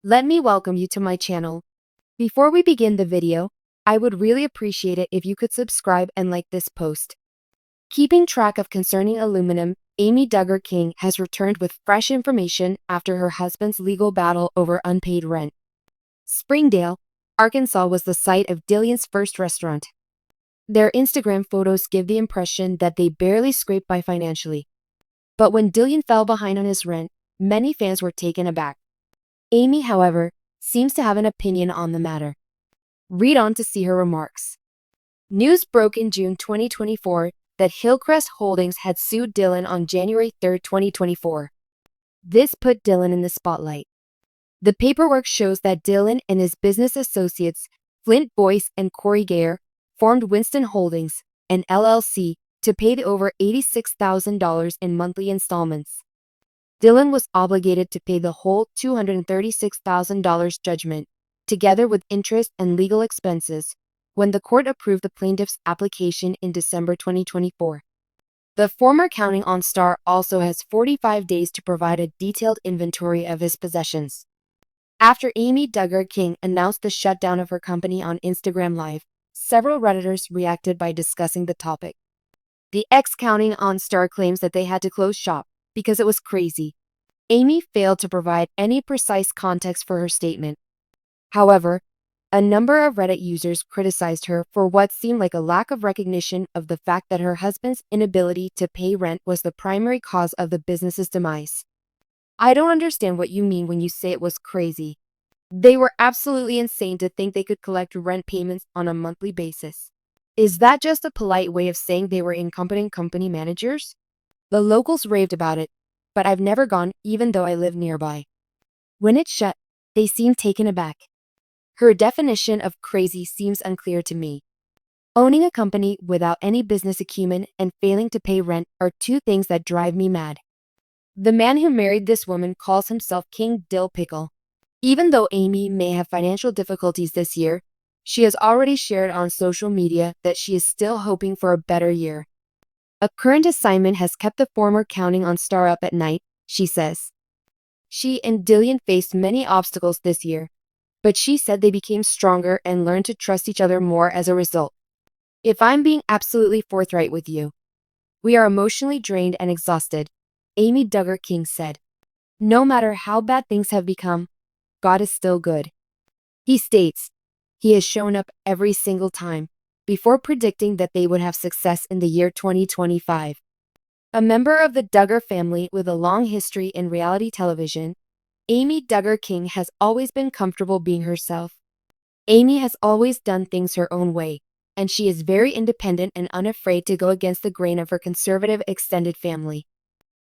Let me welcome you to my channel. Before we begin the video, I would really appreciate it if you could subscribe and like this post. Keeping track of concerning aluminum, Amy Duggar King has returned with fresh information after her husband's legal battle over unpaid rent. Springdale, Arkansas was the site of Dillion's first restaurant. Their Instagram photos give the impression that they barely scraped by financially. But when Dillion fell behind on his rent, many fans were taken aback. Amy, however, seems to have an opinion on the matter. Read on to see her remarks. News broke in June 2024 that Hillcrest Holdings had sued Dillon on January 3, 2024. This put Dillon in the spotlight. The paperwork shows that Dillon and his business associates, Flint Boyce and Corey Gayer, formed Winston Holdings, an LLC, to pay the over $86,000 in monthly installments. Dillon was obligated to pay the whole $236,000 judgment, together with interest and legal expenses, when the court approved the plaintiff's application in December 2024. The former counting on star also has 45 days to provide a detailed inventory of his possessions. After Amy Duggar King announced the shutdown of her company on Instagram Live, several Redditors reacted by discussing the topic. The ex-counting on star claims that they had to close shop because it was crazy. Amy failed to provide any precise context for her statement. However, a number of Reddit users criticized her for what seemed like a lack of recognition of the fact that her husband's inability to pay rent was the primary cause of the business's demise. I don't understand what you mean when you say it was crazy. They were absolutely insane to think they could collect rent payments on a monthly basis. Is that just a polite way of saying they were incompetent company managers? The locals raved about it, but I've never gone even though I live nearby. When it shut, they seemed taken aback. Her definition of crazy seems unclear to me. Owning a company without any business acumen and failing to pay rent are two things that drive me mad. The man who married this woman calls himself King Dill Pickle. Even though Amy may have financial difficulties this year, she has already shared on social media that she is still hoping for a better year. A current assignment has kept the former counting on star up at night, she says. She and Dillion faced many obstacles this year, but she said they became stronger and learned to trust each other more as a result. If I'm being absolutely forthright with you, we are emotionally drained and exhausted, Amy Duggar King said. No matter how bad things have become, God is still good. He states, He has shown up every single time, before predicting that they would have success in the year 2025. A member of the Duggar family with a long history in reality television, Amy Duggar King has always been comfortable being herself. Amy has always done things her own way, and she is very independent and unafraid to go against the grain of her conservative extended family.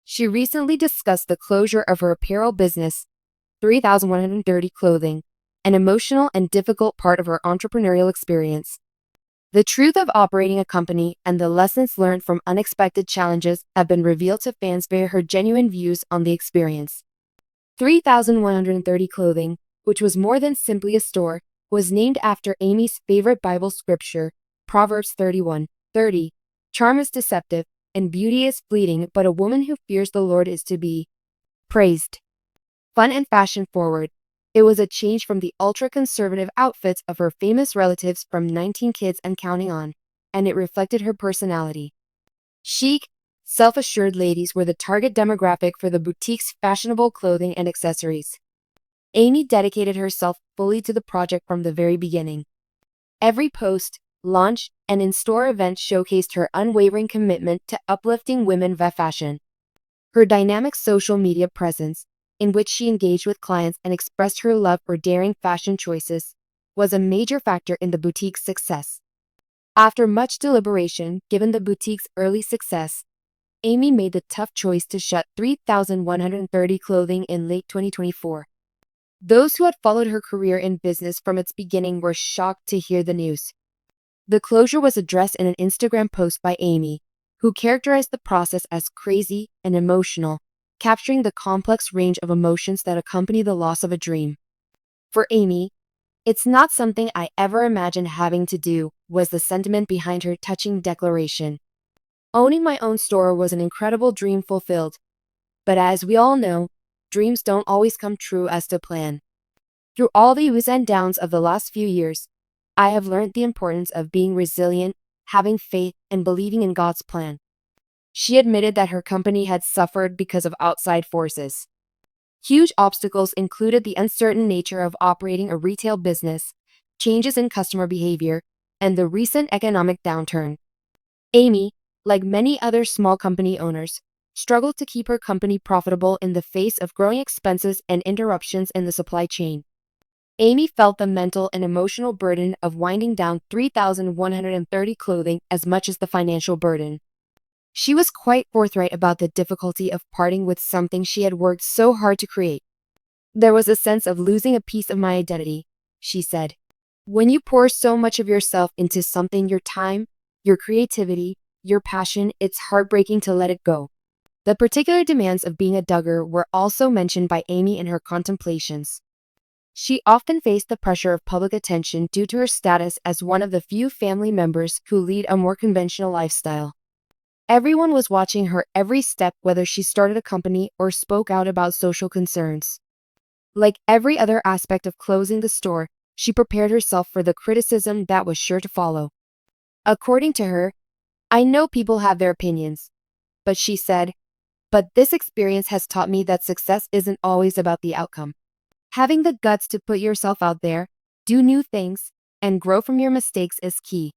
She recently discussed the closure of her apparel business, 3,130 Clothing, an emotional and difficult part of her entrepreneurial experience. The truth of operating a company and the lessons learned from unexpected challenges have been revealed to fans via her genuine views on the experience. 3,130 Clothing, which was more than simply a store, was named after Amy's favorite Bible scripture, Proverbs 31:30. Charm is deceptive, and beauty is fleeting, but a woman who fears the Lord is to be praised. Fun and fashion forward, it was a change from the ultra-conservative outfits of her famous relatives from 19 Kids and Counting On, and it reflected her personality. Chic, self-assured ladies were the target demographic for the boutique's fashionable clothing and accessories. Amy dedicated herself fully to the project from the very beginning. Every post, launch, and in-store event showcased her unwavering commitment to uplifting women via fashion. Her dynamic social media presence, in which she engaged with clients and expressed her love for daring fashion choices, was a major factor in the boutique's success. After much deliberation, given the boutique's early success, Amy made the tough choice to shut 3,130 Clothing in late 2024. Those who had followed her career in business from its beginning were shocked to hear the news. The closure was addressed in an Instagram post by Amy, who characterized the process as crazy and emotional, capturing the complex range of emotions that accompany the loss of a dream. For Amy, "It's not something I ever imagined having to do," was the sentiment behind her touching declaration. Owning my own store was an incredible dream fulfilled. But as we all know, dreams don't always come true as to plan. Through all the ups and downs of the last few years, I have learned the importance of being resilient, having faith, and believing in God's plan. She admitted that her company had suffered because of outside forces. Huge obstacles included the uncertain nature of operating a retail business, changes in customer behavior, and the recent economic downturn. Amy, like many other small company owners, struggled to keep her company profitable in the face of growing expenses and interruptions in the supply chain. Amy felt the mental and emotional burden of winding down 3,130 clothing as much as the financial burden. She was quite forthright about the difficulty of parting with something she had worked so hard to create. There was a sense of losing a piece of my identity, she said. When you pour so much of yourself into something, your time, your creativity, your passion, it's heartbreaking to let it go. The particular demands of being a Duggar were also mentioned by Amy in her contemplations. She often faced the pressure of public attention due to her status as one of the few family members who lead a more conventional lifestyle. Everyone was watching her every step, whether she started a company or spoke out about social concerns. Like every other aspect of closing the store, she prepared herself for the criticism that was sure to follow. According to her, "I know people have their opinions," but she said, "But this experience has taught me that success isn't always about the outcome. Having the guts to put yourself out there, do new things, and grow from your mistakes is key.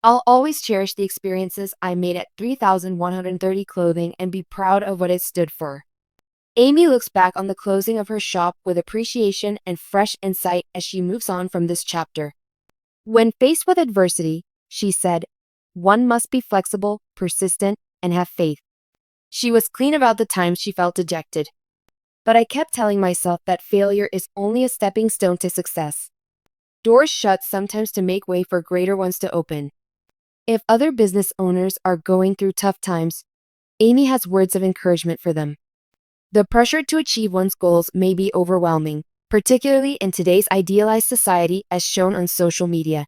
I'll always cherish the experiences I made at 3,130 Clothing and be proud of what it stood for." Amy looks back on the closing of her shop with appreciation and fresh insight as she moves on from this chapter. When faced with adversity, she said, "One must be flexible, persistent, and have faith." She was clean about the times she felt dejected. "But I kept telling myself that failure is only a stepping stone to success. Doors shut sometimes to make way for greater ones to open." If other business owners are going through tough times, Amy has words of encouragement for them. The pressure to achieve one's goals may be overwhelming, particularly in today's idealized society as shown on social media.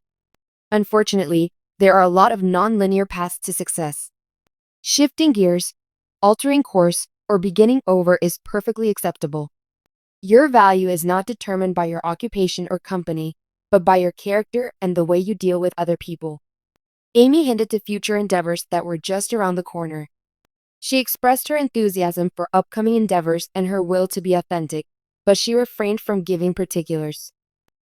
Unfortunately, there are a lot of non-linear paths to success. Shifting gears, altering course, or beginning over is perfectly acceptable. Your value is not determined by your occupation or company, but by your character and the way you deal with other people. Amy hinted to future endeavors that were just around the corner. She expressed her enthusiasm for upcoming endeavors and her will to be authentic, but she refrained from giving particulars.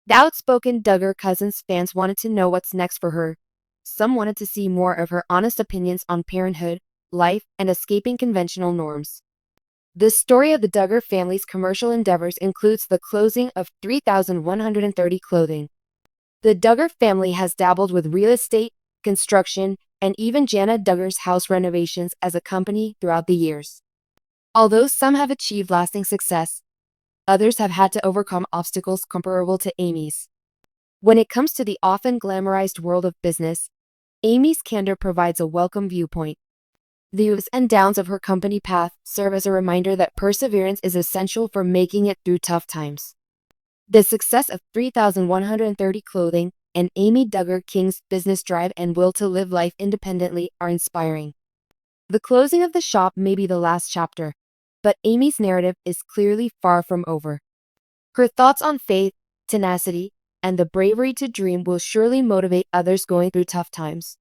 The outspoken Duggar cousins fans wanted to know what's next for her. Some wanted to see more of her honest opinions on parenthood, life, and escaping conventional norms. The story of the Duggar family's commercial endeavors includes the closing of 3,130 Clothing. The Duggar family has dabbled with real estate, construction, and even Johannah Duggar's house renovations as a company throughout the years. Although some have achieved lasting success, others have had to overcome obstacles comparable to Amy's. When it comes to the often glamorized world of business, Amy's candor provides a welcome viewpoint. The ups and downs of her company path serve as a reminder that perseverance is essential for making it through tough times. The success of 3,130 Clothing and Amy Duggar King's business drive and will to live life independently are inspiring. The closing of the shop may be the last chapter, but Amy's narrative is clearly far from over. Her thoughts on faith, tenacity, and the bravery to dream will surely motivate others going through tough times.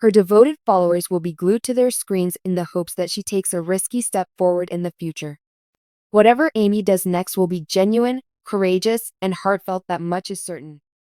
Her devoted followers will be glued to their screens in the hopes that she takes a risky step forward in the future. Whatever Amy does next will be genuine, courageous, and heartfelt, that much is certain.